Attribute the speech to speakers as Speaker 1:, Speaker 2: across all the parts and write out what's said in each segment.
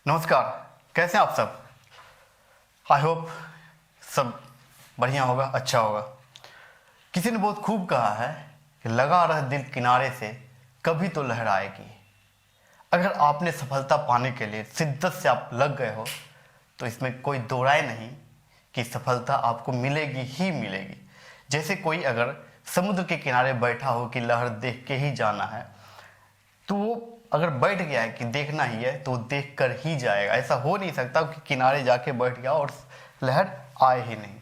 Speaker 1: नमस्कार, कैसे हैं आप सब। आई होप सब बढ़िया होगा, अच्छा होगा। किसी ने बहुत खूब कहा है कि लगा रह दिल किनारे से, कभी तो लहर आएगी। अगर आपने सफलता पाने के लिए शिद्दत से आप लग गए हो तो इसमें कोई दो राय नहीं कि सफलता आपको मिलेगी ही मिलेगी। जैसे कोई अगर समुद्र के किनारे बैठा हो कि लहर देख के ही जाना है, तो वो अगर बैठ गया है कि देखना ही है तो वो देख कर ही जाएगा। ऐसा हो नहीं सकता कि किनारे जाके बैठ गया और लहर आए ही नहीं।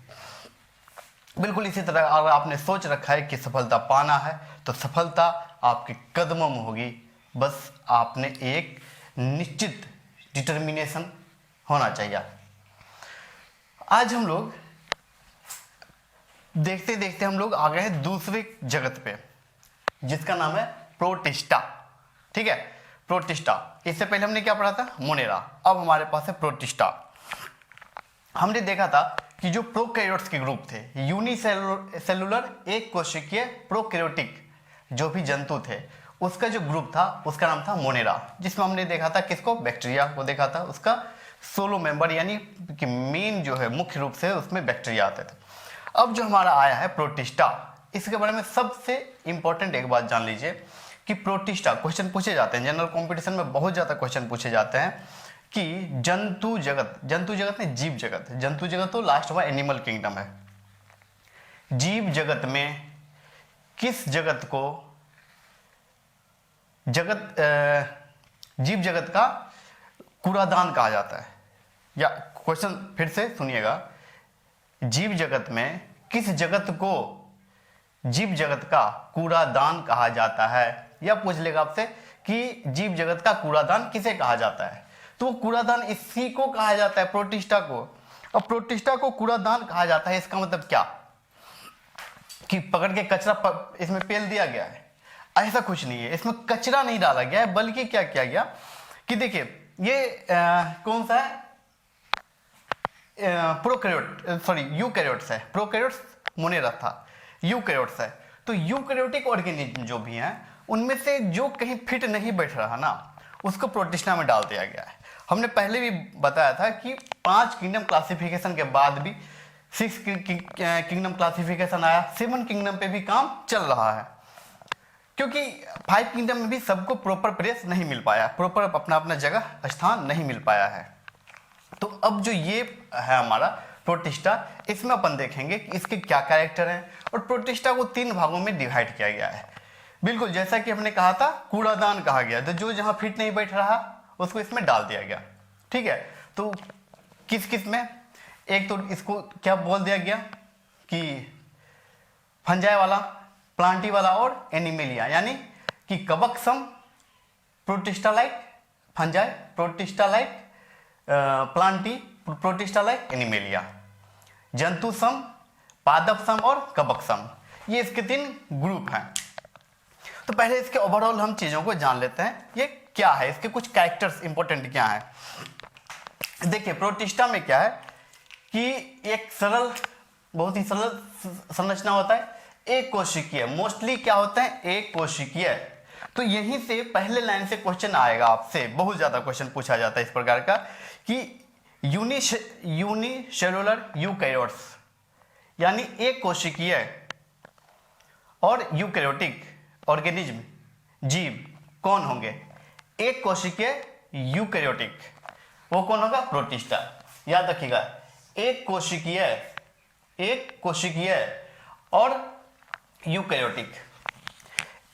Speaker 1: बिल्कुल इसी तरह अगर आपने सोच रखा है कि सफलता पाना है तो सफलता आपके कदमों में होगी। बस आपने एक निश्चित डिटर्मिनेशन होना चाहिए। आज हम लोग देखते देखते हम लोग आ गए हैं दूसरे जगत पे, जिसका नाम है प्रोटिस्टा। ठीक है, प्रोटिस्टा। इससे पहले हमने क्या पढ़ा था? मोनेरा। अब हमारे पास है प्रोटिस्टा। हमने देखा था कि जो प्रोकैरियोट्स के ग्रुप थे, यूनिसेलुलर एक कोशिकीय प्रोकैरियोटिक जो भी जंतु थे, उसका जो ग्रुप था उसका नाम था मोनेरा, जिसमें हमने देखा था किसको? बैक्टीरिया को देखा था। उसका सोलो मेंबर यानी कि मेन जो है मुख्य रूप से उसमें बैक्टीरिया आते थे। अब जो हमारा आया है प्रोटिस्टा, इसके बारे में सबसे इंपॉर्टेंट एक बात जान लीजिए कि प्रोटिस्टा क्वेश्चन पूछे जाते हैं जनरल कंपटीशन में, बहुत ज़्यादा क्वेश्चन पूछे जाते हैं कि जंतु जगत में जीव जगत, जंतु जगत तो लास्ट हुआ एनिमल किंगडम है। जीव जगत में किस जगत को जीव जगत का कूड़ादान कहा जाता है? या क्वेश्चन फिर से सुनिएगा, जीव जगत में किस जगत को जीव जगत का कूड़ादान कहा जाता है? या पूछ लेगा आपसे कि जीव जगत का कूड़ादान किसे कहा जाता है, तो वो कूड़ादान इसी को कहा जाता है, प्रोटिस्टा को। अब प्रोटिस्टा को कूड़ादान कहा जाता है, इसका मतलब क्या कि पकड़ के कचरा इसमें पेल दिया गया है? ऐसा कुछ नहीं है, इसमें कचरा नहीं डाला गया है, बल्कि क्या किया गया कि देखिए ये कौन सा है? यूकैरियोट्स है। प्रोकैरियोट्स मोनेरा था, यूकैरियोट्स है। तो यूकैरियोटिक ऑर्गेनिज्म जो भी हैं उनमें से जो कहीं फिट नहीं बैठ रहा ना, उसको प्रोटिस्टा में डाल दिया गया है। हमने पहले भी बताया था कि 5 किंगडम क्लासिफिकेशन के बाद भी 6 किंगडम क्लासिफिकेशन आया, 7 किंगडम पे भी काम चल रहा है, क्योंकि 5 किंगडम में भी सबको प्रॉपर प्लेस नहीं मिल पाया, प्रॉपर अपना अपना जगह स्थान नहीं मिल पाया है। तो अब जो ये है हमारा प्रोटिस्टा, इसमें अपन देखेंगे कि इसके क्या कैरेक्टर हैं। और प्रोटिस्टा को 3 भागों में डिवाइड किया गया है। बिल्कुल जैसा कि हमने कहा था कूड़ादान कहा गया, तो जो जहां फिट नहीं बैठ रहा उसको इसमें डाल दिया गया। ठीक है, तो किस किस में? एक तो इसको क्या बोल दिया गया कि फंजाई वाला, प्लांटी वाला और एनिमेलिया, यानी कि कवक सम protista like fungi, protista like plantae, protista like animalia, जंतु सम, पादप सम और कवक सम। ये इसके 3 ग्रुप हैं। तो पहले इसके ओवरऑल हम चीजों को जान लेते हैं, ये क्या है, इसके कुछ कैरेक्टर्स इंपॉर्टेंट क्या है। देखिए प्रोटिस्टा में क्या है कि एक सरल, बहुत ही सरल संरचना होता है, एक कोशिकीय। मोस्टली क्या होता है? एक कोशिकीय। तो यहीं से पहले लाइन से क्वेश्चन आएगा आपसे, बहुत ज्यादा क्वेश्चन पूछा जाता है इस प्रकार का कि यूनिसेलुलर यूकैरियोट्स यानी एक कोशिकीय और यूकैरियोटिक ऑर्गेनिज्म जीव कौन होंगे? एक कोशिकीय यूकैरियोटिक, वो कौन होगा? प्रोटिस्टा। याद रखिएगा, एक कोशिकीय और यूकैरियोटिक,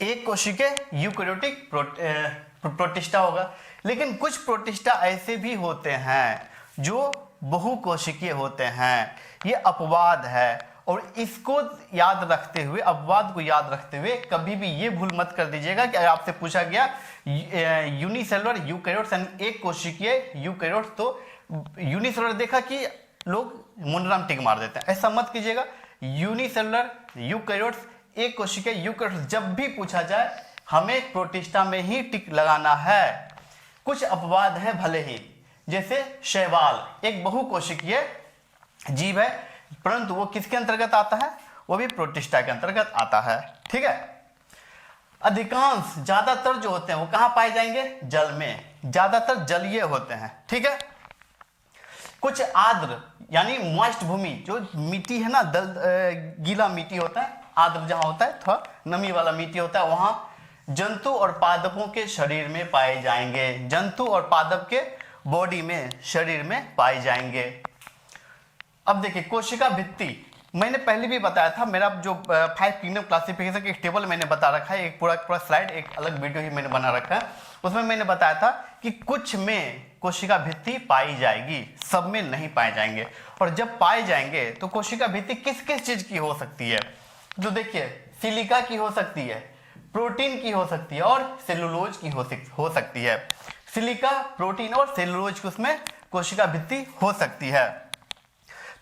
Speaker 1: एक कोशिकीय यूकैरियोटिक प्रोटिस्टा होगा। लेकिन कुछ प्रोटिस्टा ऐसे भी होते हैं जो बहुकोशिकीय होते हैं, ये अपवाद है। और इसको याद रखते हुए, अपवाद को याद रखते हुए कभी भी ये भूल मत कर दीजिएगा कि अगर आपसे पूछा गया यूनिसेलुलर यूकैरियोट्स यानी एक कोशिकीय यूकैरियोट्स, तो यूनिसेलुलर देखा कि लोग मुंडराम टिक मार देते हैं, ऐसा मत कीजिएगा। यूनिसेलुलर यूकैरियोट्स, एक कोशिकीय यूकैरियोट्स जब भी पूछा जाए हमें प्रोटिस्टा में ही टिक लगाना है। कुछ अपवाद है भले ही, जैसे शैवाल एक बहुकोशिकीय जीव है, परंतु वो किसके अंतर्गत आता है? वो भी प्रोटिस्टा के अंतर्गत आता है। ठीक है, अधिकांश ज्यादातर जो होते हैं वो कहां पाए जाएंगे? जल में। ज्यादातर जलीय होते हैं, ठीक है। कुछ आर्द्र यानी मॉइस्ट भूमि, जो मिट्टी है ना, गीला मिट्टी होता है, आर्द्र जहां होता है थोड़ा नमी वाला मिट्टी होता है, वहां जंतु और पादपों के शरीर में पाए जाएंगे, जंतु और पादप के बॉडी में, शरीर में पाए जाएंगे। अब देखिए कोशिका भित्ति, मैंने पहले भी बताया था, मेरा जो 5 किंगडम क्लासिफिकेशन के टेबल मैंने बता रखा है, एक पूरा स्लाइड, एक अलग वीडियो ही मैंने बना रखा है, उसमें मैंने बताया था कि कुछ में कोशिका भित्ति पाई जाएगी, सब में नहीं पाए जाएंगे। और जब पाए जाएंगे तो कोशिका भित्ति किस किस चीज की हो सकती है, तो देखिए सिलिका की हो सकती है, प्रोटीन की हो सकती है और सेलुलोज की हो सकती है। सिलिका, प्रोटीन और सेलुलोज की उसमें कोशिका भित्ति हो सकती है।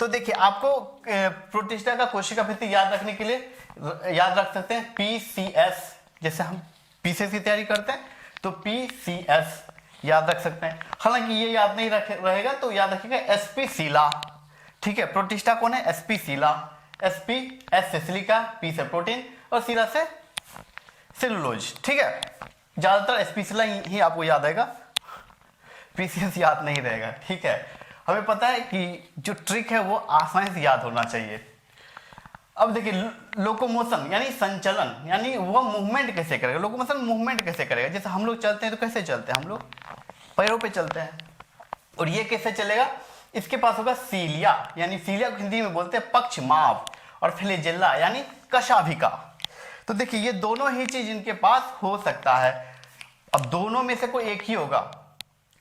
Speaker 1: तो देखिए आपको प्रोटिस्टा का कोशिका भित्ति याद रखने के लिए याद रख सकते हैं PCS, जैसे हम पीसेस की तैयारी करते हैं तो PCS याद रख सकते हैं। हालांकि ये याद नहीं रहेगा तो याद रखिएगा SP सिला, ठीक है। प्रोटिस्टा कौन है? SP सिला, SP S से सिलिका, P से प्रोटीन और सिला से सेलुलोज, ठीक है। ज्यादातर SP सिला ही आपको याद आएगा, PCS याद नहीं रहेगा, ठीक है। हमें पता है कि जो ट्रिक है वो आसानी से याद होना चाहिए। अब देखिए लोकोमोशन यानी संचलन, यानी वह मूवमेंट कैसे करेगा, लोकोमोशन मूवमेंट कैसे करेगा। जैसे हम लोग चलते हैं तो कैसे चलते हैं, हम लोग पैरों पे चलते हैं, और ये कैसे चलेगा, इसके पास होगा सीलिया, यानी सीलिया को हिंदी में बोलते हैं पक्षमाव, और फ्लैजेला यानी कशाभिका। तो देखिए ये दोनों ही चीज इनके पास हो सकता है। अब दोनों में से कोई एक ही होगा,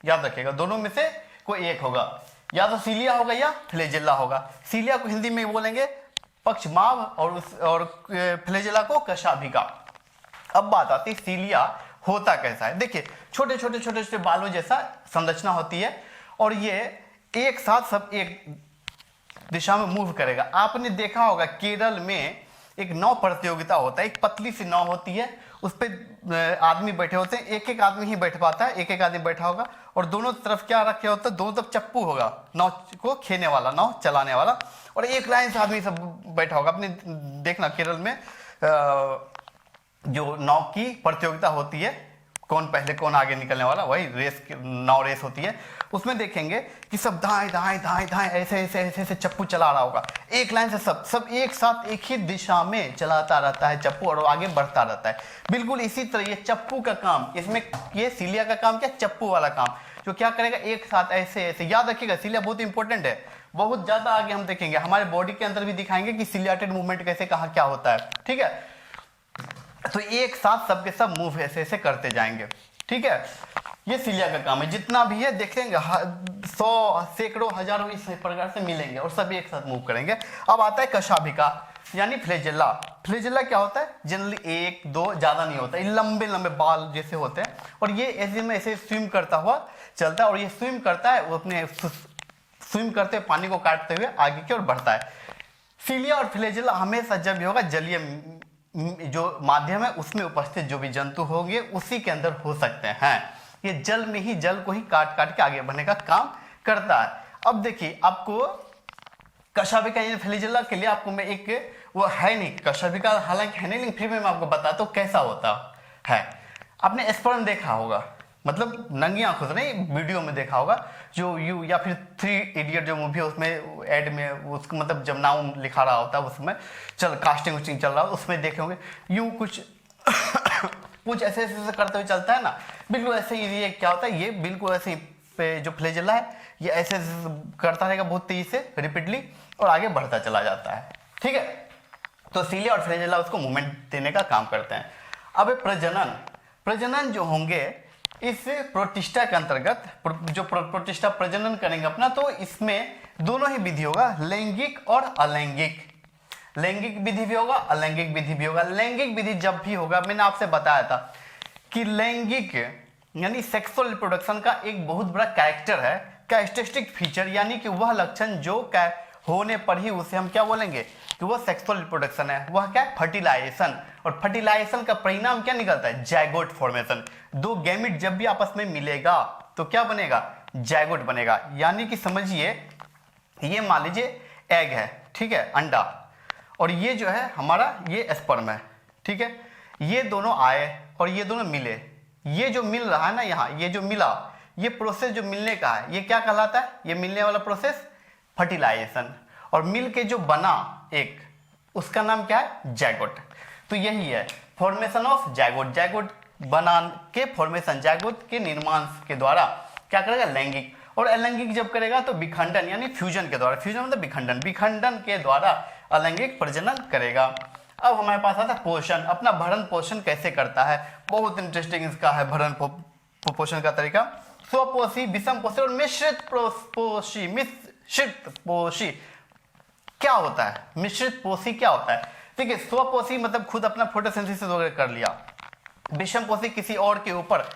Speaker 1: याद रखिएगा, दोनों में से कोई एक होगा, या तो सीलिया होगा या फ्लैजेला होगा। सीलिया को हिंदी में बोलेंगे पक्षमाव और फ्लैजेला को कशाभिका। अब बात आती है सीलिया होता कैसा है। देखिए छोटे छोटे बालों जैसा संरचना होती है, और ये एक साथ सब एक दिशा में मूव करेगा। आपने देखा होगा केरल में एक नाव प्रतियोगिता होता है, एक पतली सी नाव होती है, उस पर आदमी बैठे होते हैं, एक एक आदमी ही बैठ पाता है, एक एक आदमी बैठा होगा, और दोनों तरफ क्या रखे होता है, दोनों तरफ चप्पू होगा, नाव को खेने वाला, नाव चलाने वाला, और एक लाइन से आदमी सब बैठा होगा। आपने देखना केरल में जो नाव की प्रतियोगिता होती है, कौन पहले कौन आगे निकलने वाला, वही रेस, नाव रेस होती है, उसमें देखेंगे कि सब दाएं दाएं दाएं दाएं ऐसे चप्पू चला रहा होगा, एक लाइन से सब एक साथ एक ही दिशा में चलाता रहता है चप्पू, और आगे बढ़ता रहता है। बिल्कुल इसी तरह ये चप्पू का काम, इसमें ये सीलिया का काम क्या, चप्पू वाला काम, जो क्या करेगा एक साथ ऐसे ऐसे। याद रखिएगा सीलिया बहुत इंपॉर्टेंट है, बहुत ज्यादा आगे हम देखेंगे, हमारे बॉडी के अंदर भी दिखाएंगे कि सिलियाटेड मूवमेंट कैसे कहाँ क्या होता है, ठीक है। तो एक साथ सबके सब मूव ऐसे ऐसे करते जाएंगे, ठीक है। ये सिलिया का काम है, जितना भी है देखेंगे 100 सैकड़ों हजारों इस प्रकार से मिलेंगे और सब एक साथ मूव करेंगे। अब आता है कशाभिका यानी फ्लैजेला। फ्लैजेला क्या होता है, जनरली 1 2 ज्यादा नहीं होता, ये लंबे लंबे बाल जैसे होते हैं, और ये ऐसे में ऐसे स्विम करता हुआ चलता है, और ये स्विम करता है, वो अपने स्विम करते हुए पानी को काटते हुए आगे की ओर बढ़ता है। सीलिया और फ्लैजेला हमेशा जब भी होगा जलीय जो माध्यम है उसमें उपस्थित जो भी जंतु होंगे उसी के अंदर हो सकते हैं। ये जल में ही, जल को ही काट काट के आगे बढ़ने का काम करता है। अब देखिए आपको कशाभिका यानी फ्लैजेला के लिए आपको मैं एक, वो है नहीं कशाभिका, हालांकि है नहीं, लेकिन फिर मैं आपको बताता हूँ कैसा होता है। आपने स्पर्म देखा होगा, मतलब नंगी आंखों से नहीं, वीडियो में देखा होगा, जो यू या फिर 3 इडियट जो मूवी है उसमें एड में उसको मतलब जब नाम लिखा रहा होता है उसमें चल कास्टिंग उस्टिंग चल रहा है, उसमें देखे होंगे यूं कुछ कुछ ऐसे ऐसे करते हुए चलता है ना, बिल्कुल ऐसे ही। ये क्या होता है, ये बिल्कुल ऐसे ही जो फ्लैजेला है ये ऐसे करता रहेगा बहुत तेजी से रिपीटली, और आगे बढ़ता चला जाता है, ठीक है। तो सीलिया और फ्लैजेला उसको मूवमेंट देने का काम करते हैं। अब प्रजनन जो होंगे इस प्रोटिस्टा के अंतर्गत, जो प्रोटिस्टा प्रजनन करेंगे अपना, तो इसमें दोनों ही विधि होगा, लैंगिक और अलैंगिक। लैंगिक विधि भी होगा, अलैंगिक विधि भी होगा। लैंगिक विधि जब भी होगा, मैंने आपसे बताया था कि लैंगिक यानी सेक्सुअल रिप्रोडक्शन का एक बहुत बड़ा कैरेक्टर है, कैरेक्टरिस्टिक फीचर, यानी कि वह लक्षण जो होने पर ही उसे हम क्या बोलेंगे कि वो सेक्सुअल रिप्रोडक्शन है। वह क्या है, फर्टिलाइजेशन। और फर्टिलाइजेशन का परिणाम क्या निकलता है, जाइगोट फॉर्मेशन। 2 गैमेट जब भी आपस में मिलेगा तो क्या बनेगा, जाइगोट बनेगा। यानी कि समझिए ये मान लीजिए एग है, ठीक है, अंडा, और ये जो है हमारा ये स्पर्म है, ठीक है। ये दोनों आए और ये दोनों मिले, ये जो मिल रहा है ना यहाँ, ये जो मिला, ये प्रोसेस जो मिलने का है, ये क्या कहलाता है? ये मिलने वाला प्रोसेस फर्टिलाइजेशन। और मिल के जो बना एक, उसका नाम क्या है? जायगोट। तो यही है फॉर्मेशन ऑफ जायगोट। जायगोट बना के फॉर्मेशन, जायगोट के निर्माण के द्वारा क्या करेगा? लैंगिक। और अलैंगिक जब करेगा तो विखंडन यानी फ्यूजन के द्वारा, फ्यूजन मतलब विखंडन, विखंडन के द्वारा अलैंगिक प्रजनन करेगा। अब हमारे पास आता है पोषण। अपना भरण पोषण कैसे करता है? बहुत इंटरेस्टिंग इसका है भरण पोषण का तरीका। स्वपोषी, विषम पोषी और मिश्रित पोषी। मिश्रित पोषी क्या होता है? मिश्रित पोषी क्या होता है? ठीक है, स्वपोषी मतलब खुद अपना फोटोसिंथेसिस वगैरह कर लिया। विषम पोषी किसी और के ऊपर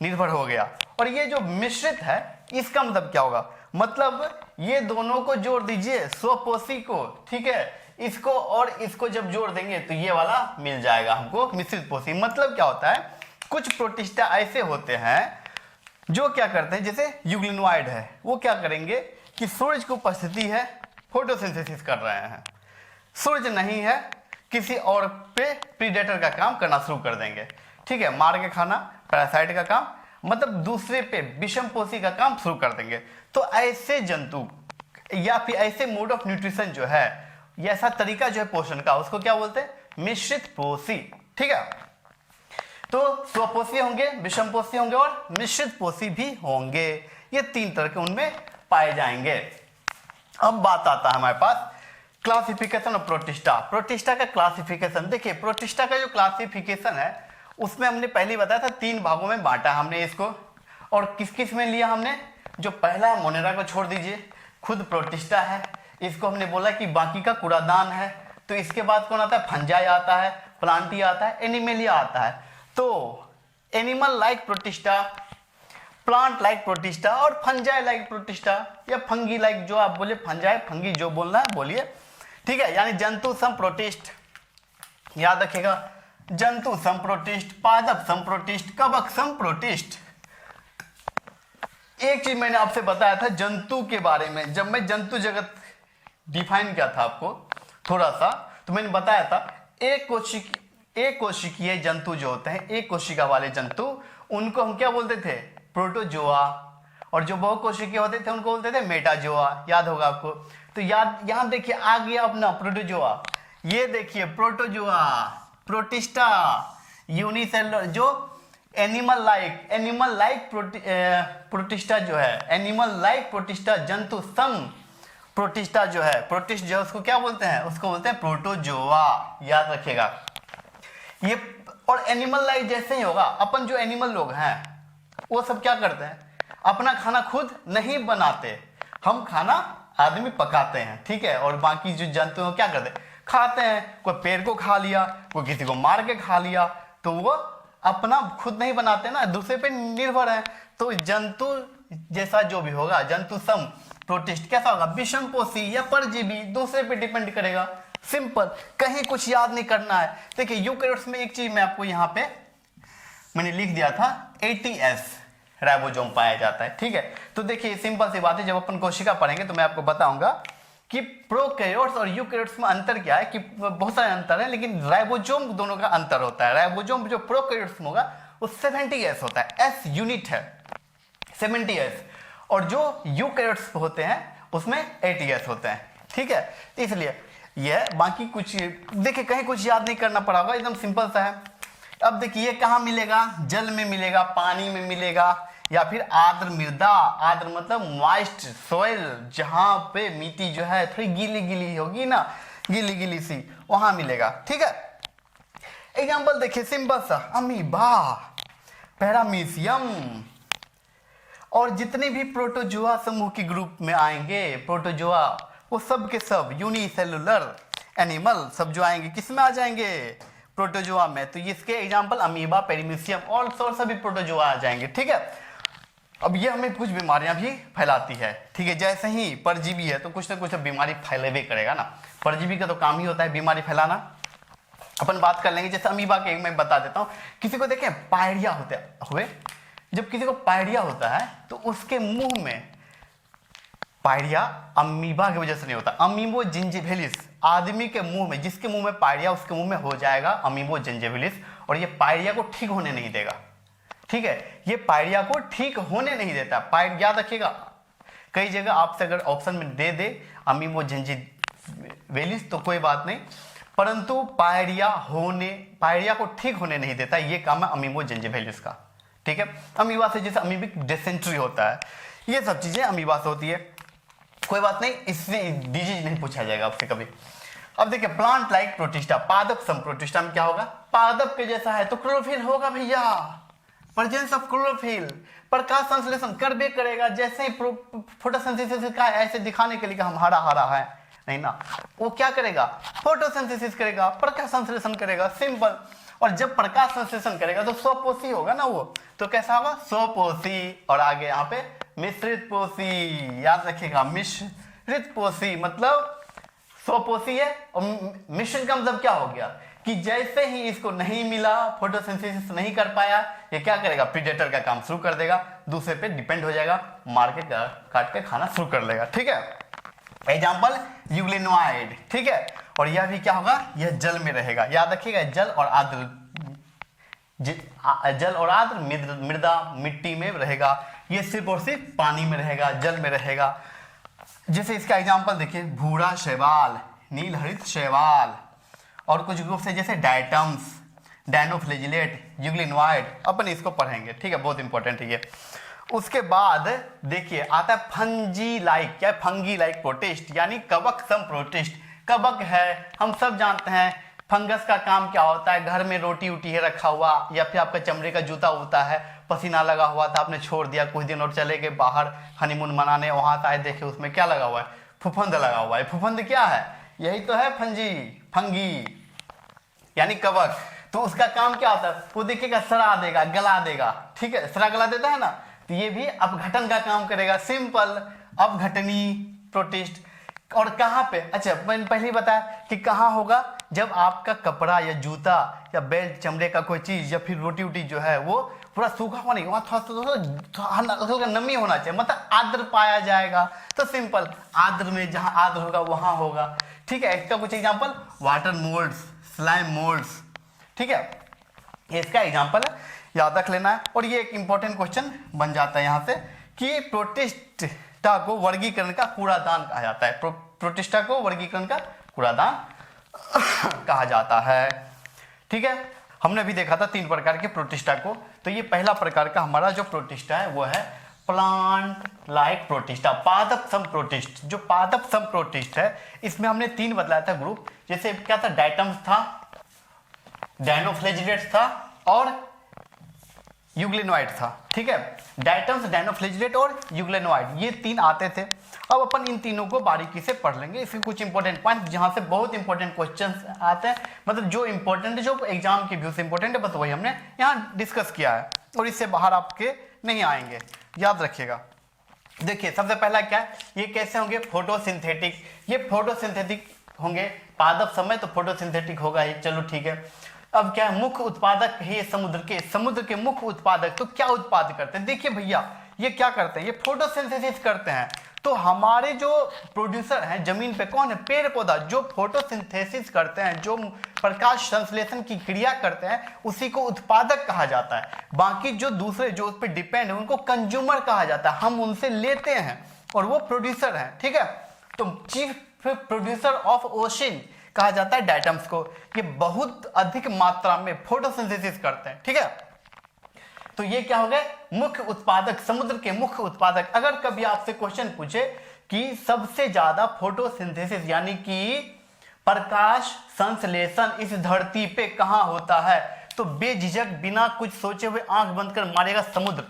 Speaker 1: निर्भर हो गया। और ये जो मिश्रित है, इसका मतलब क्या होगा? मतलब ये दोनों को जोड़ दीजिए, स्वपोषी को, ठीक है, इसको और इसको जब जोड़ देंगे तो ये वाला मिल जाएगा हमको मिश्रित पोषी। मतलब क्या होता है? कुछ प्रोटिस्टा ऐसे होते हैं जो क्या करते हैं, जैसे यूग्लिनोइड है, वो क्या करेंगे कि सूरज की उपस्थिति है, फोटोसिंथेसिस कर रहे हैं, सूरज नहीं है, किसी और पे प्रीडेटर का काम करना शुरू कर देंगे, ठीक है, मार के खाना, पैरासाइट का काम, मतलब दूसरे पे विषम पोषी का काम शुरू कर देंगे। तो ऐसे जंतु या फिर ऐसे मोड ऑफ न्यूट्रिशन जो है, ये ऐसा तरीका जो है पोषण का, उसको क्या बोलते हैं? मिश्रित पोषी। ठीक है, तो स्वपोषी होंगे, विषम पोषी होंगे और मिश्रित पोषी भी होंगे। ये तीन तरह के उनमें पाए जाएंगे। अब बात आता है हमारे पास क्लासिफिकेशन ऑफ प्रोटिस्टा। प्रोटिस्टा का क्लासिफिकेशन देखिए, प्रोटिस्टा का जो क्लासिफिकेशन है उसमें हमने पहले बताया था 3 भागों में बांटा हमने इसको। और किस किस में लिया हमने? जो पहला है मोनेरा को छोड़ दीजिए, खुद प्रोटिस्टा है, इसको हमने बोला कि बाकी का कूड़ादान है। तो इसके बाद कौन आता है? फंजाई आता है, प्लांटिया आता है, एनिमेलिया आता है। तो animal like protista, plant like protista और फंजाई लाइक प्रोटिस्टा, या फंगी लाइक, जो आप बोले, फंजाई फंगी जो बोलना है बोलिए, ठीक है, यानी जंतु सम प्रोटिस्ट, याद रखिएगा, जंतु सम प्रोटिस्ट, पादप सम प्रोटिस्ट, कवक सम प्रोटिस्ट। एक चीज मैंने आपसे बताया था जंतु के बारे में, जब मैं जंतु जगत डिफाइन किया था आपको थोड़ा सा, तो मैंने बताया था एक कोशिकीय जंतु जो होते हैं, एक कोशिका वाले जंतु, उनको हम क्या बोलते थे? प्रोटोजोआ। और जो बहुकोशिकीय होते थे उनको बोलते थे मेटाजोआ। याद होगा आपको। तो याद यहाँ देखिए आ गया अपना प्रोटोजोआ। ये देखिए प्रोटोजोआ, प्रोटिस्टा, यूनिसेलुलर, जो एनिमल लाइक प्रोटिस्टा जो है, एनिमल लाइक प्रोटिस्टा, जंतु सम प्रोटिस्टा जो है, प्रोटिस्ट जो है उसको क्या बोलते हैं? उसको बोलते हैं प्रोटोजोआ। याद रखिएगा ये। और एनिमल लाइक जैसे ही होगा, अपन जो एनिमल लोग हैं वो सब क्या करते हैं? अपना खाना खुद नहीं बनाते, हम खाना आदमी पकाते हैं, ठीक है। और बाकी जो जंतु हैं क्या करते हैं? खाते हैं। कोई पेड़ को खा लिया, कोई किसी को मार के खा लिया, तो वो अपना खुद नहीं बनाते ना, दूसरे पे निर्भर है। तो जंतु जैसा जो भी होगा, जंतु सम प्रोटिस्ट कैसा होगा? विषम पोषी या परजीवी, दूसरे पे डिपेंड करेगा। सिंपल, कहीं कुछ याद नहीं करना है। देखिए यूकेरियोट्स में एक चीज मैं आपको यहाँ पे मैंने लिख दिया था, ATS राइबोसोम पाया जाता है, ठीक है। तो देखिए सिंपल सी बात है, जब अपन कोशिका पढ़ेंगे तो मैं आपको बताऊंगा कि प्रोकैरियोट्स और यूकेरियोट्स में अंतर क्या है, कि बहुत सारे अंतर है, लेकिन राइबोसोम दोनों का अंतर होता है। राइबोसोम जो प्रोकैरियोट्स में होगा वो 70S होता है, S यूनिट है 70S, और जो यूकेरियोट्स होते हैं उसमें 80S होते हैं, ठीक है। इसलिए ये बाकी कुछ देखिए कहीं कुछ याद नहीं करना पड़ा होगा, एकदम सिंपल सा है। अब देखिए कहाँ मिलेगा? जल में मिलेगा, पानी में मिलेगा, या फिर आर्द्र मृदा, आर्द्र मतलब मॉइस्ट सोइल, जहां पे मिट्टी जो है थोड़ी गीली गीली होगी ना, गीली गीली सी, वहां मिलेगा, ठीक है। एग्जांपल देखिए सिंपल सा, अमीबा, पैरामीशियम, और जितने भी प्रोटोजोआ समूह के ग्रुप में आएंगे प्रोटोजोआ, वो सब के सब यूनिसेलुलर एनिमल सब जो आएंगे किस में आ जाएंगे? प्रोटोजोआ में। तो इसके एग्जांपल अमीबा, पेरीमीशियम और सभी प्रोटोजोआ आ जाएंगे, ठीक है। अब ये हमें कुछ बीमारियां भी फैलाती है, ठीक है। जैसे ही परजीवी है तो कुछ ना कुछ बीमारी फैलेबे करेगा ना, परजीवी का तो काम ही होता है बीमारी फैलाना। अपन बात कर लेंगे, जैसे अमीबा के मैं बता देता हूँ। किसी को देखें पायरिया होते हुए, जब किसी को पायरिया होता है तो उसके मुंह में, पायरिया अमीबा की वजह से नहीं होता, अमीबो जिंजिविलिस, आदमी के मुंह में, जिसके मुंह में पायरिया उसके मुंह में हो जाएगा अमीबो जिंजिविलिस, और ये पायरिया को ठीक होने नहीं देगा। ठीक है, ये पायरिया को ठीक होने नहीं देता। याद रखिएगा, कई जगह आपसे अगर ऑप्शन में दे दे अमीबो जिंजिविलिस तो कोई बात नहीं, परंतु पायरिया को ठीक होने नहीं देता, ये काम है अमीबो जिंजिविलिस का। ठीक है, अमीबा से जैसे अमीबिक डिसेंट्री होता है, ये सब चीजें अमीबा से होती है, कोई बात नहीं, इससे डिजीज नहीं पूछा जाएगा आपसे कभी। अब देखिए प्लांट लाइक प्रोटिस्टा, पादप सम प्रोटिस्टा में क्या होगा, पादप के जैसा है तो क्लोरोफिल होगा भैया, प्रेजेंस ऑफ क्लोरोफिल, प्रकाश संश्लेषण करबे करेगा, जैसे ही फोटोसिंथेसिस का ऐसे दिखाने के लिए हम हरा हरा है नहीं ना, वो क्या करेगा, फोटोसिंथेसिस करेगा, प्रकाश संश्लेषण करेगा, सिंपल। और जब प्रकाश संश्लेषण करेगा तो स्वपोषी होगा ना वो, तो कैसा होगा, स्वपोषी। और आगे यहाँ पे मिश्रित पोषी, याद रखिएगा, मिश्रित पोषी मतलब स्वपोषी है, और मिश्रण का मतलब क्या हो गया कि जैसे ही इसको नहीं मिला, फोटोसिंथेसिस नहीं कर पाया, ये क्या करेगा, प्रीडेटर का काम शुरू कर देगा, दूसरे पे डिपेंड हो जाएगा, मार के काट के खाना शुरू कर देगा। ठीक है, एग्जाम्पल यूग्लिनोइड। ठीक है, और यह भी क्या होगा, यह जल में रहेगा, याद रखिएगा, जल और आर्द्र मृदा मिट्टी में रहेगा, ये सिर्फ और सिर्फ पानी में रहेगा, जल में रहेगा। जैसे इसका एग्जाम्पल देखिए, भूरा शैवाल, नील हरित शैवाल, और कुछ ग्रुप से जैसे डायटम्स, डायनोफ्लेजिलेट, यूग्लिनोइड, अपन इसको पढ़ेंगे। ठीक है, बहुत इंपॉर्टेंट है ये। उसके बाद देखिए आता है फंजी लाइक, क्या फंगी लाइक प्रोटिस्ट, यानी कवक सम प्रोटिस्ट। कवक है, हम सब जानते हैं फंगस का काम क्या होता है, घर में रोटी उटी है रखा हुआ, या फिर आपका चमड़े का जूता होता है, पसीना लगा हुआ था, आपने छोड़ दिया कुछ दिन और चले गए बाहर हनीमून मनाने, वहां आए देखे उसमें क्या लगा हुआ है, फुफंद लगा हुआ है। फुफंद क्या है, यही तो है फंगी यानी कवक। तो उसका काम क्या होता है, वो देखिएगा सड़ा देगा, गला देगा। ठीक है, सड़ा गला देता है ना, तो ये भी अपघटन का काम करेगा, सिंपल, अपघटनी प्रोटिस्ट। और कहाँ पे, अच्छा मैंने पहले ही बताया कि कहाँ होगा, जब आपका कपड़ा या जूता या बेल्ट, चमड़े का कोई चीज या फिर रोटी वोटी जो है वो पूरा सूखा हुआ नहीं, वहाँ थोड़ा नमी होना चाहिए, मतलब आर्द्र पाया जाएगा। तो सिंपल, आर्द्र में जहाँ आर्द्र होगा वहां होगा। ठीक है, इसका कुछ example, water moulds, slime moulds. ठीक है, ये इसका एग्जाम्पल है, याद रख लेना है। और ये एक इंपॉर्टेंट क्वेश्चन बन जाता है यहाँ से कि प्रोटिस्टा को वर्गीकरण का कूड़ादान कहा जाता है, प्रोटिस्टा को वर्गीकरण का कूड़ादान कहा जाता है। ठीक है, हमने भी देखा था 3 प्रकार के प्रोटिस्टा को। तो ये पहला प्रकार का हमारा जो प्रोटिस्टा है वो है प्लांट लाइक प्रोटिस्टा, पादप सम प्रोटिस्ट। जो पादप सम प्रोटिस्ट है, इसमें हमने 3 बतलाया था ग्रुप, जैसे क्या था, डायटम्स था, डायनोफ्लेजिलेट्स था और यूग्लिनोइड था। ठीक है, डायटम्स, डायनोफ्लेजिलेट और यूग्लिनोइड, ये 3 आते थे। अब अपन इन तीनों को बारीकी से पढ़ लेंगे, इसके कुछ इंपॉर्टेंट पॉइंट जहां से बहुत इंपॉर्टेंट क्वेश्चंस आते हैं, मतलब जो इंपॉर्टेंट है, जो एग्जाम के व्यू से इंपॉर्टेंट है, बस वही हमने यहाँ डिस्कस किया है, और इससे बाहर आपके नहीं आएंगे, याद रखिएगा। देखिए सबसे पहला क्या है, ये कैसे होंगे, फोटोसिंथेटिक। ये फोटोसिंथेटिक होंगे, पादप समय तो फोटोसिंथेटिक होगा ही, चलो ठीक है। अब क्या है, मुख्य उत्पादक है समुद्र के मुख्य उत्पादक। तो क्या उत्पाद करते हैं, देखिए भैया ये क्या करते हैं, ये फोटोसिंथेसिस करते हैं। तो हमारे जो प्रोड्यूसर हैं जमीन पे कौन है, पेड़ पौधा, जो फोटोसिंथेसिस करते हैं, जो प्रकाश संश्लेषण की क्रिया करते हैं, उसी को उत्पादक कहा जाता है। बाकी जो दूसरे जो उस पर डिपेंड है उनको कंज्यूमर कहा जाता है, हम उनसे लेते हैं और वो प्रोड्यूसर हैं। ठीक है, तो चीफ प्रोड्यूसर ऑफ ओशन कहा जाता है डायटम्स को। ये बहुत अधिक मात्रा में फोटोसिंथेसिस करते हैं। ठीक है, तो ये क्या हो गए, मुख्य उत्पादक, समुद्र के मुख्य उत्पादक। अगर कभी आपसे क्वेश्चन पूछे कि सबसे ज्यादा फोटोसिंथेसिस यानी कि प्रकाश संश्लेषण इस धरती पे कहां होता है, तो बेझिझक बिना कुछ सोचे हुए आंख बंद कर मारेगा समुद्र,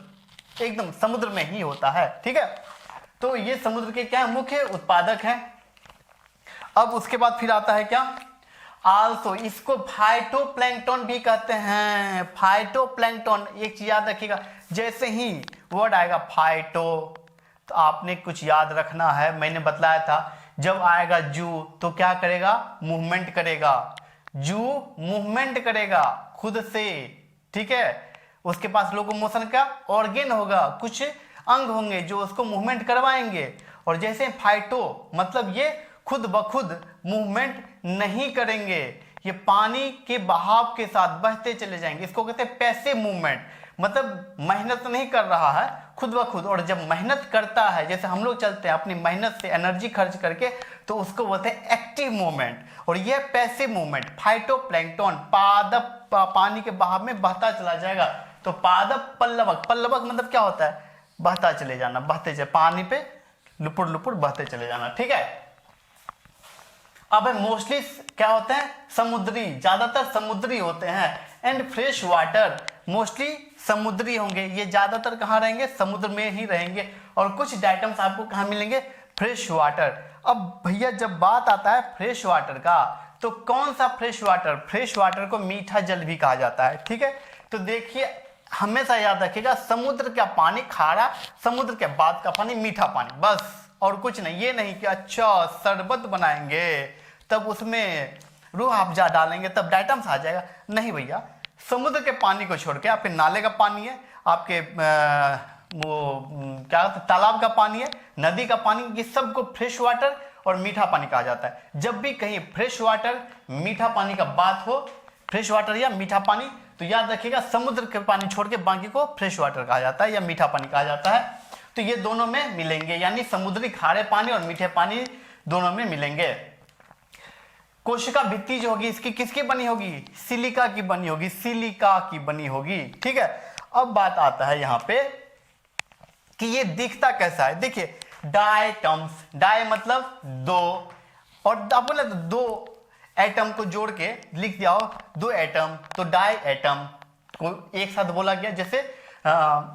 Speaker 1: एकदम समुद्र में ही होता है। ठीक है, तो ये समुद्र के क्या मुख्य उत्पादक हैं। अब उसके बाद फिर आता है क्या, आल्सो, इसको फाइटोप्लैंक्टन भी कहते हैं। फाइटोप्लैंक्टन, एक चीज याद रखिएगा, जैसे ही वर्ड आएगा फाइटो तो आपने कुछ याद रखना है, मैंने बतलाया था, जब आएगा जू तो क्या करेगा, मूवमेंट करेगा, जू मूवमेंट करेगा खुद से। ठीक है, उसके पास लोकोमोशन का ऑर्गेन होगा, कुछ अंग होंगे जो उसको मूवमेंट करवाएंगे। और जैसे फाइटो मतलब ये खुद ब खुद मूवमेंट नहीं करेंगे, ये पानी के बहाव के साथ बहते चले जाएंगे, इसको कहते हैं पैसिव मूवमेंट। मतलब मेहनत नहीं कर रहा है खुद ब खुद, और जब मेहनत करता है जैसे हम लोग चलते हैं अपनी मेहनत से एनर्जी खर्च करके, तो उसको बोलते हैं एक्टिव मूवमेंट। और ये पैसिव मूवमेंट, फाइटोप्लैंक्टन पादप पानी के बहाव में बहता चला जाएगा। तो पादप पल्लवक, पल्लवक मतलब क्या होता है, बहता चले जाना, बहते चले पानी पे लुपुर लुपुर बहते चले जाना, ठीक है। अब मोस्टली क्या होते हैं, समुद्री, ज्यादातर समुद्री होते हैं। एंड फ्रेश वाटर, मोस्टली समुद्री होंगे, ये ज्यादातर कहाँ रहेंगे, समुद्र में ही रहेंगे। और कुछ डाइटम्स आपको कहाँ मिलेंगे, फ्रेश वाटर। अब भैया जब बात आता है फ्रेश वाटर का, तो कौन सा फ्रेश वाटर, फ्रेश वाटर को मीठा जल भी कहा जाता है, ठीक है। तो देखिए हमेशा याद रखिएगा, समुद्र का पानी खारा, समुद्र के बाद का पानी मीठा पानी, बस और कुछ नहीं। ये नहीं कि अच्छा शरबत बनाएंगे तब उसमें रूह अफ़ज़ा डालेंगे तब डाइटम्स आ जाएगा, नहीं भैया। समुद्र के पानी को छोड़ के आपके नाले का पानी है, आपके क्या तालाब का पानी है, नदी का पानी, ये सबको फ्रेश वाटर और मीठा पानी कहा जाता है। जब भी कहीं फ्रेश वाटर मीठा पानी का बात हो, फ्रेश वाटर या मीठा पानी, तो याद रखिएगा समुद्र के पानी छोड़ के बाकी को फ्रेश वाटर कहा जाता है या मीठा पानी कहा जाता है। तो ये दोनों में मिलेंगे, यानी समुद्री खारे पानी और मीठे पानी दोनों में मिलेंगे। कोशिका भित्ति जो होगी इसकी किसकी बनी होगी, सिलिका की बनी होगी, सिलिका की बनी होगी, ठीक है। अब बात आता है यहाँ पे कि ये दिखता कैसा है। देखिए डायटम्स, डाय मतलब दो, और आप बोले तो दो एटम को जोड़ के लिख दिया हो, दो एटम, तो डाई एटम को एक साथ बोला गया। जैसे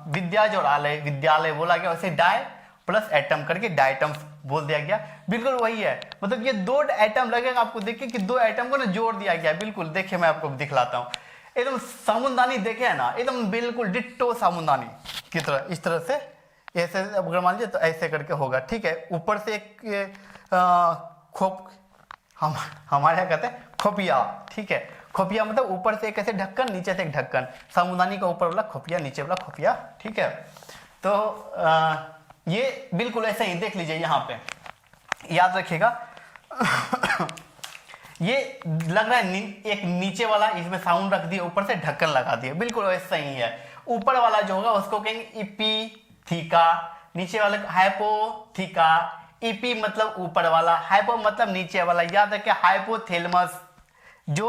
Speaker 1: विद्यालय बोला गया, वैसे डाई प्लस एटम करके डाइटम्स बोल दिया गया। बिल्कुल वही है, मतलब ये दो एटम लगेगा आपको, देखिए कि दो एटम को ना जोड़ दिया गया। बिल्कुल देखिए मैं आपको दिखलाता हूँ, एकदम साबुनदानी देखे है ना, एकदम बिल्कुल डिट्टो साबुनदानी की तरह, इस तरह से ऐसे अगर मान लीजिए तो ऐसे करके होगा, ठीक है। ऊपर से एक खोप, हमारे यहाँ कहते हैं खोपिया, ठीक है। खोपिया मतलब ऊपर से एक ऐसे ढक्कन, नीचे से एक ढक्कन, साबुनदानी का ऊपर वाला खोपिया, नीचे वाला खोपिया, ठीक है। तो ये बिल्कुल ऐसे ही देख लीजिए, यहाँ पे याद रखिएगा। ये लग रहा है एक नीचे वाला, इसमें साउंड रख दिया, ऊपर से ढक्कन लगा दिया, बिल्कुल वैसा ही है। ऊपर वाला जो होगा उसको कहेंगे इपीथीका, नीचे वाले हाइपोथीका। इपी मतलब ऊपर वाला, हाइपो मतलब नीचे वाला। याद रखिए हाइपोथैलेमस, जो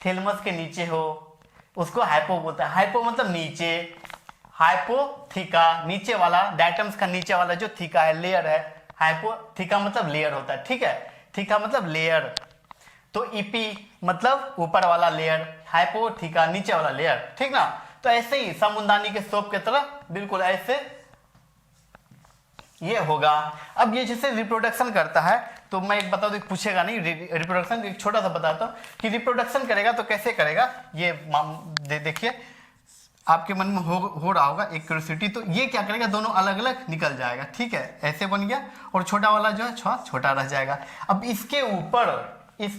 Speaker 1: थैलेमस के नीचे हो उसको हाइपो बोलता है, हाइपो मतलब नीचे, हाइपोथीका नीचे वाला, डाइटम्स का नीचे वाला जो थीका है, लेयर है, हाइपोथीका मतलब लेयर होता है, ठीक है। थीका मतलब लेयर, तो ईपी मतलब ऊपर वाला लेयर, हाइपोथीका नीचे वाला लेयर, ठीक ना। तो ऐसे ही साबुनदानी के सोप की तरह बिल्कुल ऐसे ये होगा। अब ये जैसे रिप्रोडक्शन करता है, तो मैं एक बता दूं, पूछेगा नहीं, रिप्रोडक्शन एक छोटा सा बताता हूँ कि रिप्रोडक्शन करेगा तो कैसे करेगा। ये देखिए आपके मन में हो रहा होगा एक क्यूरियोसिटी, तो ये क्या करेगा, दोनों अलग अलग निकल जाएगा, ठीक है, ऐसे बन गया, और छोटा वाला जो है छोटा रह जाएगा। अब इसके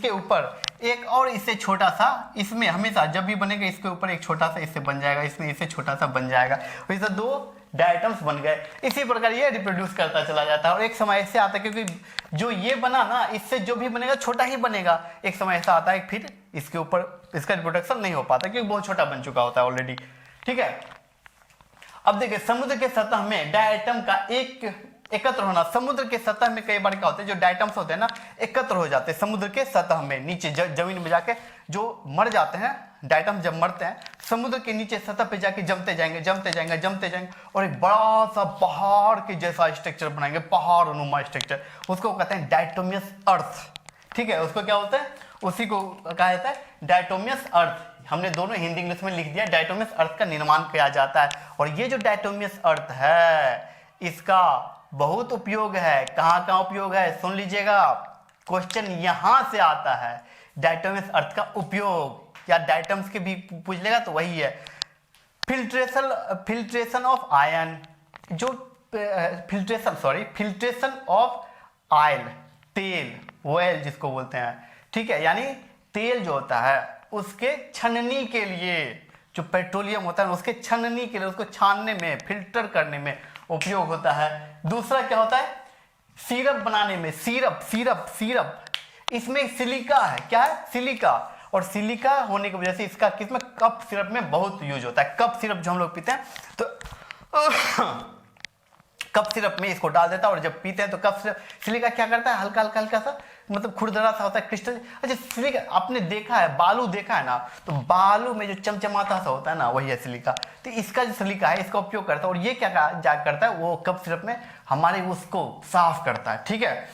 Speaker 1: ऊपर एक और इससे छोटा सा, इसमें हमेशा जब भी बनेगा इसके ऊपर एक छोटा सा इससे बन जाएगा, इसमें इससे छोटा सा बन जाएगा, वैसे दो डाइटम्स बन गए। इसी प्रकार ये रिप्रोड्यूस करता चला जाता है, और एक समय ऐसे आता है, क्योंकि जो ये बना ना, इससे जो भी बनेगा छोटा ही बनेगा। एक समय ऐसा आता है फिर इसके ऊपर इसका रिप्रोडक्शन नहीं हो पाता, क्योंकि बहुत छोटा बन चुका होता है ऑलरेडी, ठीक है। अब देखिए समुद्र के सतह में डायटम का एकत्र होना। समुद्र के सतह में कई बार क्या होता है, जो डाइटम्स होते हैं ना एकत्र हो जाते हैं समुद्र के सतह में, नीचे जमीन में जाके जो मर जाते हैं डाइटम, जब मरते हैं समुद्र के नीचे सतह पे जाके जमते जाएंगे, और एक बड़ा सा पहाड़ के जैसा स्ट्रक्चर बनाएंगे, पहाड़ नुमा स्ट्रक्चर, उसको कहते हैं डायटोमियस अर्थ, ठीक है। उसको क्या होता है, उसी को कहा जाता है डायटोमियस अर्थ। हमने दोनों हिंदी इंग्लिश में लिख दिया, डायटोमियस अर्थ का निर्माण किया जाता है। और ये जो डायटोमियस अर्थ है इसका बहुत उपयोग है। कहाँ उपयोग है, सुन लीजिएगा, क्वेश्चन यहां से आता है, डायटोमियस अर्थ का उपयोग, या डाइटम्स के भी पूछ लेगा तो वही है। फिल्ट्रेशन ऑफ आयन, जो फिल्ट्रेशन ऑफ ऑयल, तेल, ऑयल जिसको बोलते हैं, ठीक है, यानी तेल जो होता है उसके छननी के लिए, जो पेट्रोलियम होता है उसके छननी के लिए, उसको छानने में, फिल्टर करने में उपयोग होता है। दूसरा क्या होता है, सिरप बनाने में, सिरप, इसमें सिलिका है, क्या है, सिलिका, और सिलिका होने की वजह से इसका किसमें कफ सिरप में बहुत यूज होता है। कफ सिरप जो हम लोग पीते हैं तो कफ सिरप में इसको डाल देता है और जब पीते हैं तो कफ सिरप सिलिका क्या करता है, हल्का हल्का हल्का सा मतलब खुरदरा सा होता है क्रिस्टल। अच्छा सिलिका आपने देखा है, बालू देखा है ना, तो बालू में जो चमचमाता सा होता है ना वही है सिलिका। तो इसका जो सिलिका है इसका उपयोग करता है और ये क्या करता है, वो कफ सिरप में हमारे उसको साफ करता है। ठीक है,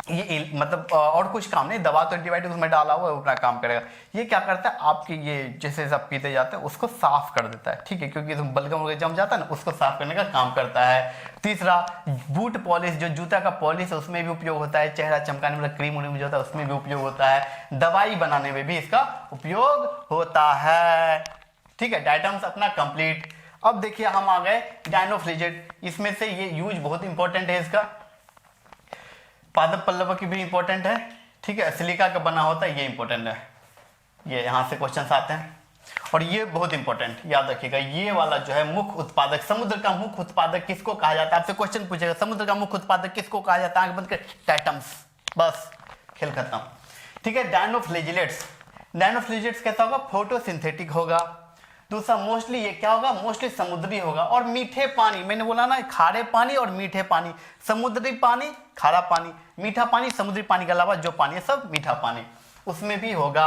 Speaker 1: ये मतलब और कुछ काम नहीं, दवा तो एंटीबायोटिक उसमें डाला हुआ है, अपना काम करेगा। ये क्या करता है, आपके ये जैसे सब पीते जाते हैं उसको साफ कर देता है। ठीक है, क्योंकि बलगम वगैरह जम जाता है ना, उसको साफ करने का काम करता है। तीसरा, बूट पॉलिश, जो जूता का पॉलिश है उसमें भी उपयोग होता है। चेहरा चमकाने वाला क्रीम उन्हें जो होता है उसमें भी उपयोग होता है। दवाई बनाने में भी इसका उपयोग होता है। ठीक है, डाइटम्स अपना कंप्लीट। अब देखिए हम आ गए डायनोफ्लेजेट। इसमें से ये यूज बहुत इंपॉर्टेंट है इसका, पादप पल्लव की भी इंपॉर्टेंट है। ठीक है, सिलिका का बना होता है, ये इंपॉर्टेंट है। ये यहां से क्वेश्चंस आते हैं और ये बहुत इंपॉर्टेंट याद रखिएगा। ये वाला जो है मुख्य उत्पादक, समुद्र का मुख्य उत्पादक किसको कहा जाता है, आपसे क्वेश्चन पूछेगा समुद्र का मुख्य उत्पादक किसको कहा जाता है, आंख बंद कर, टाइटम्स, बस खेल खत्म। ठीक है, डायनोफ्लेजिलेट्स। डायनोफ्लेजिलेट्स कैसा होगा, फोटोसिंथेटिक होगा। दूसरा, मोस्टली ये क्या होगा, मोस्टली समुद्री होगा और मीठे पानी, मैंने बोला ना खारे पानी और मीठे पानी, समुद्री पानी खारा पानी, मीठा पानी समुद्री पानी के अलावा जो पानी है सब मीठा पानी, उसमें भी होगा।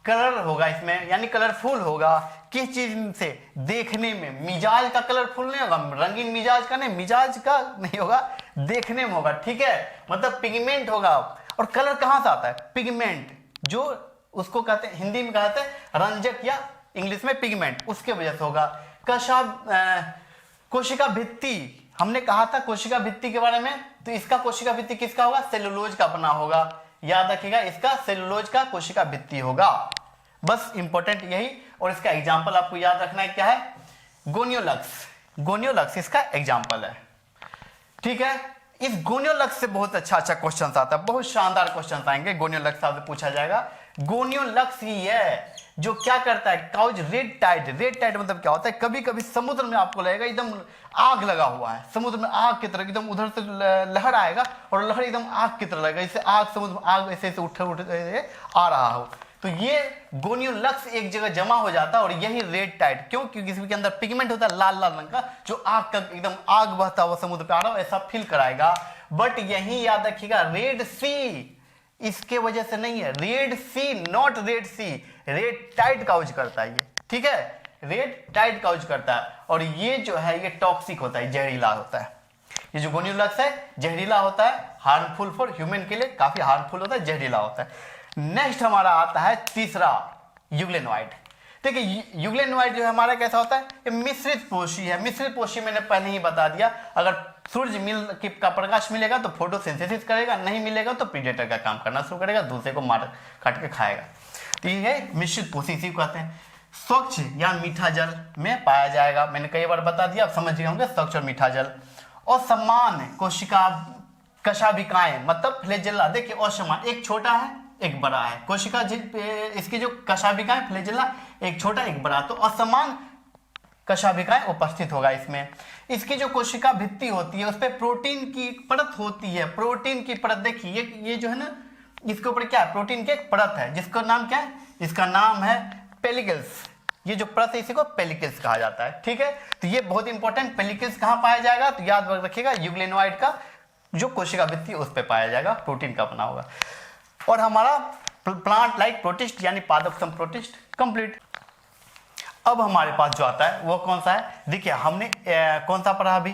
Speaker 1: कलर होगा इसमें, यानी कलरफुल होगा। किस चीज से, देखने में, मिजाज का कलरफुल नहीं होगा, रंगीन मिजाज का नहीं, मिजाज का नहीं होगा, देखने में होगा। ठीक है, मतलब पिगमेंट होगा। और कलर कहां से आता है, पिगमेंट, जो उसको कहते हैं हिंदी में कहते हैं रंजक या इंग्लिश में पिगमेंट, उसके वजह से होगा। कोशिका भित्ति, हमने कहा था कोशिका भित्ति के बारे में, तो इसका कोशिका भित्ति किसका होगा, सेलुलोज का बना होगा। याद रखिएगा, इसका सेलुलोज का कोशिका भित्ति होगा। बस इंपॉर्टेंट यही। और इसका एग्जांपल आपको याद रखना है, क्या है, गोनियोलक्स। गोनियोलक्स इसका एग्जांपल है। ठीक है, इस गोनियोलक्स से बहुत अच्छा क्वेश्चन आता है, बहुत शानदार क्वेश्चन आएंगे। गोनियोलक्स आपसे पूछा जाएगा। गोनियोलक्स ही है जो क्या करता है, cause red tide. Red tide मतलब क्या होता है, कभी कभी समुद्र में आपको लगेगा एकदम आग लगा हुआ है, समुद्र में आग की तरह एकदम उधर से लहर आएगा और लहर एकदम आग की तरह लगेगा, इससे आग, समुद्र में आग ऐसे उठ आ रहा हो, तो ये गोनियोलक्स एक जगह जमा हो जाता है और यही रेड टाइड। क्यों, क्योंकि इसके अंदर पिगमेंट होता है लाल लाल रंग का, जो आग का एकदम आग बहता हुआ समुद्र पे आ रहा हो ऐसा फील कराएगा। बट यही याद रखिएगा, रेड सी इसके वजह से नहीं है, red sea not red sea, red tide का यूज करता है ये। ठीक है, रेड टाइड का यूज करता है और ये जो है ये टॉक्सिक होता है, जहरीला होता है। ये जो गोनियोलक्स है जहरीला होता है, हार्मफुल फॉर ह्यूमन के लिए काफी हार्मफुल होता है, जहरीला होता है। नेक्स्ट हमारा आता है तीसरा, यूग्लेनोइड। देखिए यूग्लेनोइड जो है हमारा कैसा होता है, ये मिश्रित पोषी है। मिश्रित पोषी मैंने पहले ही बता दिया, अगर सूर्य का प्रकाश मिलेगा तो फोटोसिंथेसिस करेगा, नहीं मिलेगा तो प्रीडेटर का काम करना शुरू करेगा, दूसरे को मार काट के खाएगा। तो ये है मिश्रित पोषी, इसी को कहते हैं। स्वच्छ या मीठा जल में पाया जाएगा, मैंने कई बार बता दिया, आप समझ गए होंगे स्वच्छ और मीठा जल। और समान कोशिका कशाभिकाएं मतलब फ्लैजेला, देखिए असमान, एक छोटा है एक बड़ा है, कोशिका इसकी जो कशाभिकाएं फ्लैजेला एक छोटा एक बड़ा, तो असमान कशाभिकाएं उपस्थित होगा इसमें। इसकी जो कोशिका भित्ति होती है उस पर प्रोटीन की परत होती है, प्रोटीन की परत। देखिए ये जो है ना, इसके ऊपर क्या है, प्रोटीन की एक परत है जिसका नाम क्या है, इसका नाम है पेलिकल्स। ये जो परत है इसी को पेलिकल्स कहा जाता है। ठीक है, तो ये बहुत इंपॉर्टेंट, पेलिकल्स कहां पाया जाएगा, तो याद रखिएगा यूग्लेनोइड का जो कोशिका भित्ति उस पर पाया जाएगा, प्रोटीन का बना होगा। और हमारा प्लांट लाइक प्रोटिस्ट यानी पादप सम प्रोटिस्ट कंप्लीट। अब हमारे पास जो आता है वो कौन सा है, देखिए हमने कौन सा पढ़ा अभी,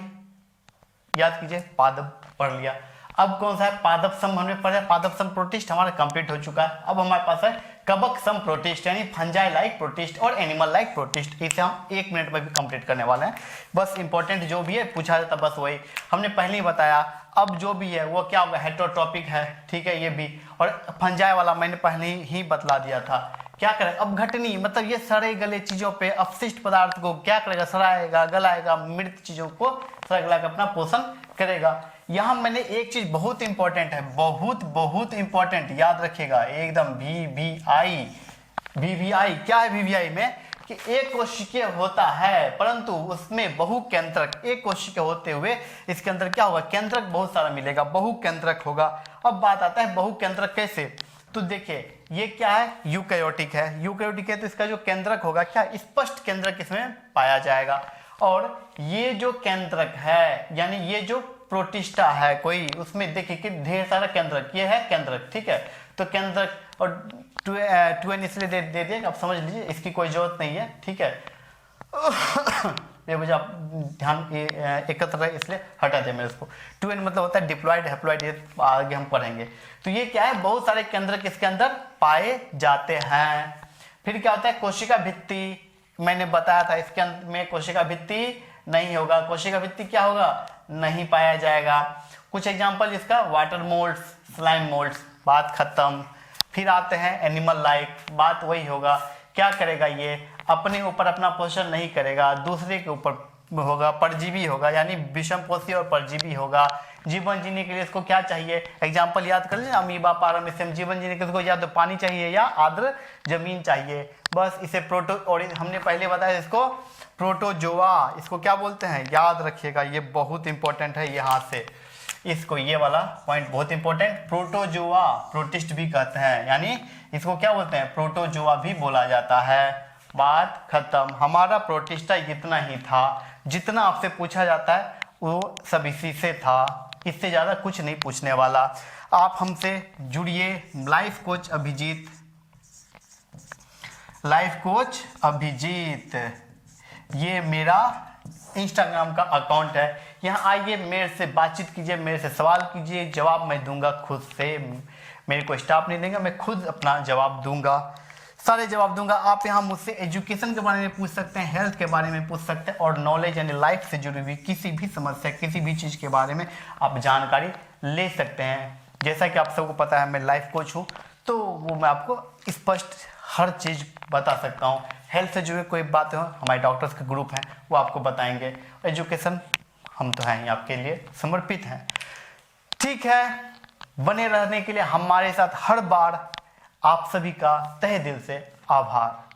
Speaker 1: याद कीजिए, पादप पढ़ लिया। अब कौन सा है, पादप सम हमने पढ़ा, पादप सम प्रोटिस्ट हमारा कंप्लीट हो चुका है। अब हमारे पास है कवक सम प्रोटिस्ट यानी फंजाई लाइक प्रोटिस्ट और एनिमल लाइक प्रोटिस्ट। इसे हम 1 मिनट में भी कंप्लीट करने वाले हैं। बस इंपॉर्टेंट जो भी है पूछा जाता बस वही हमने पहले ही बताया। अब जो भी है वो क्या होगा, हेटेरोट्रॉपिक है। ठीक है, ये भी, और फंजाई वाला मैंने पहले ही बतला दिया था। क्या करेगा, अब घटनी मतलब ये सड़े गले चीजों पे अपशिष्ट पदार्थ को क्या करेगा, सड़ाएगा, गलाएगा, मृत चीजों को सड़ा गला के अपना पोषण करेगा। यहाँ मैंने एक चीज बहुत इंपॉर्टेंट है, बहुत इंपॉर्टेंट, याद रखिएगा एकदम, वीवीआई क्या है, वीवीआई में कि एक कोशिकीय होता है परंतु उसमें बहुकेंद्रक, एक कोशिकीय होते हुए इसके अंदर क्या होगा, केंद्रक बहुत सारा मिलेगा, बहुकेंद्रक होगा। अब बात आता है बहुकेंद्रक कैसे, तो देखिए ये क्या है, यूकैरियोटिक है। यूकैरियोटिक है तो इसका जो केंद्रक होगा क्या, स्पष्ट केंद्रक इसमें पाया जाएगा। और ये जो केंद्रक है यानी ये जो प्रोटिस्टा है कोई, उसमें देखिए कि ढेर सारा केंद्रक, ये है केंद्रक, ठीक है। तो केंद्रक और 2n इसलिए दे दिए, आप समझ लीजिए, इसकी कोई जरूरत नहीं है, ठीक है। ये मुझे आप ध्यान एकत्र है इसलिए हटा दिया मैंने इसको। 2n मतलब होता है डिप्लॉयड हैप्लॉयड, ये आगे हम पढ़ेंगे। तो ये क्या है, बहुत सारे केंद्रक इसके अंदर पाए जाते हैं। फिर क्या होता है, कोशिका भित्ति, मैंने बताया था इसके अंदर में कोशिका भित्ति नहीं होगा। कोशिका भित्ति क्या होगा, नहीं पाया जाएगा। कुछ एग्जांपल इसका, वाटर मोल्ड्स, स्लाइम मोल्ड्स, बात खत्म। फिर आते हैं एनिमल लाइफ, बात वही होगा, क्या करेगा ये, अपने ऊपर अपना पोषण नहीं करेगा, दूसरे के ऊपर होगा, परजीवी होगा, यानी विषमपोषी और परजीवी होगा। जीवन जीने के लिए इसको क्या चाहिए, एग्जाम्पल याद कर लीजिए, अमीबा पारामीशियम, जीवन जीने के लिए इसको या तो पानी चाहिए या आर्द्र जमीन चाहिए, बस। इसे प्रोटो, और हमने पहले बताया इसको प्रोटोजोआ, इसको क्या बोलते हैं, याद रखिएगा, ये बहुत इंपॉर्टेंट है यहाँ से, इसको ये वाला पॉइंट बहुत इंपॉर्टेंट। प्रोटोजोआ, प्रोटिस्ट भी कहते हैं, यानी इसको क्या बोलते हैं, प्रोटोजोआ भी बोला जाता है। बात खत्म। हमारा प्रोटिस्टा इतना ही था, जितना आपसे पूछा जाता है वो सब इसी से था, इससे ज़्यादा कुछ नहीं पूछने वाला। आप हमसे जुड़िए, life coach Abhijit, life coach Abhijit, ये मेरा इंस्टाग्राम का अकाउंट है। यहाँ आइए, मेरे से बातचीत कीजिए, मेरे से सवाल कीजिए, जवाब मैं दूंगा खुद से, मेरे को स्टाफ नहीं देगा, मैं खुद अपना जवाब दूंगा, सारे जवाब दूंगा। आप यहाँ मुझसे एजुकेशन के बारे में पूछ सकते हैं, हेल्थ के बारे में पूछ सकते हैं, और नॉलेज यानी लाइफ से जुड़ी हुई किसी भी समस्या, किसी भी चीज़ के बारे में आप जानकारी ले सकते हैं। जैसा कि आप सबको पता है मैं लाइफ कोच हूँ, तो वो मैं आपको स्पष्ट हर चीज़ बता सकता हूँ। हेल्थ से जुड़े कोई बात हो, हमारे डॉक्टर्स के ग्रुप हैं, वो आपको बताएंगे। एजुकेशन हम तो हैं ही आपके लिए समर्पित हैं, ठीक है। बने रहने के लिए हमारे साथ हर बार आप सभी का तहे दिल से आभार।